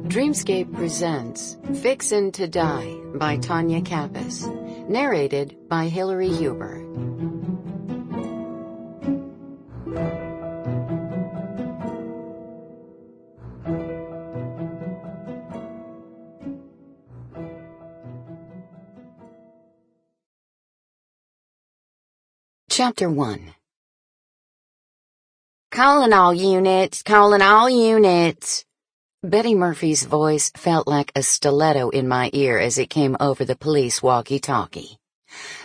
Dreamscape presents Fixin To Die by Tonya Kappes, narrated by Hillary Huber. Chapter 1. Calling all units, calling all units. Betty Murphy's voice felt like a stiletto in my ear as it came over the police walkie-talkie.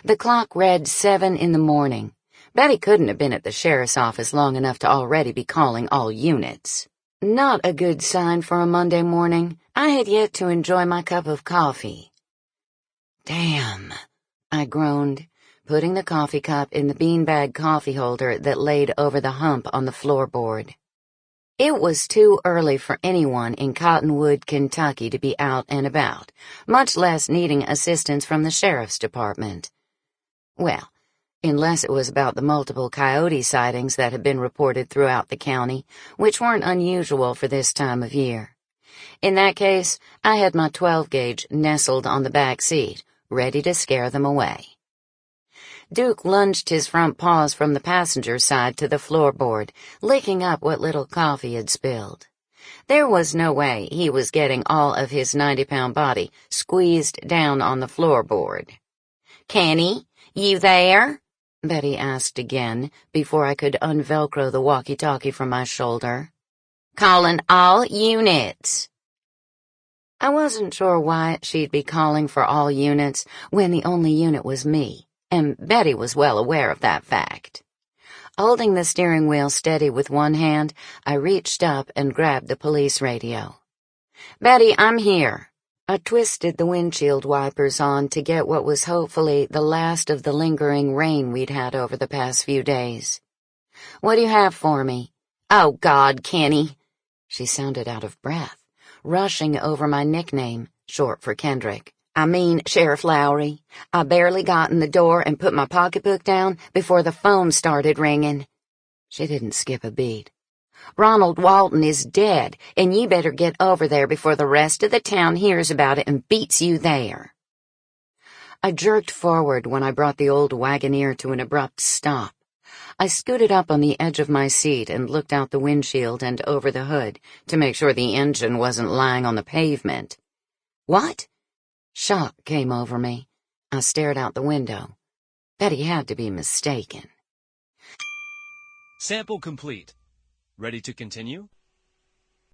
The clock read 7 in the morning. Betty couldn't have been at the sheriff's office long enough to already be calling all units. Not a good sign for a Monday morning. I had yet to enjoy my cup of coffee. Damn, I groaned, putting the coffee cup in the beanbag coffee holder that laid over the hump on the floorboard. It was too early for anyone in Cottonwood, Kentucky to be out and about, much less needing assistance from the sheriff's department. Well, unless it was about the multiple coyote sightings that had been reported throughout the county, which weren't unusual for this time of year. In that case, I had my 12-gauge nestled on the back seat, ready to scare them away. Duke lunged his front paws from the passenger side to the floorboard, licking up what little coffee had spilled. There was no way he was getting all of his 90-pound body squeezed down on the floorboard. "Kenny, you there?" Betty asked again, before I could unvelcro the walkie-talkie from my shoulder. "Calling all units." I wasn't sure why she'd be calling for all units when the only unit was me. And Betty was well aware of that fact. Holding the steering wheel steady with one hand, I reached up and grabbed the police radio. "Betty, I'm here." I twisted the windshield wipers on to get what was hopefully the last of the lingering rain we'd had over the past few days. "What do you have for me?" "Oh, God, Kenny." She sounded out of breath, rushing over my nickname, short for Kendrick. "I mean, Sheriff Lowry, I barely got in the door and put my pocketbook down before the phone started ringing." She didn't skip a beat. "Ronald Walton is dead, and you better get over there before the rest of the town hears about it and beats you there." I jerked forward when I brought the old wagoneer to an abrupt stop. I scooted up on the edge of my seat and looked out the windshield and over the hood to make sure the engine wasn't lying on the pavement. "What?" Shock came over me. I stared out the window. Betty had to be mistaken. Sample complete. Ready to continue?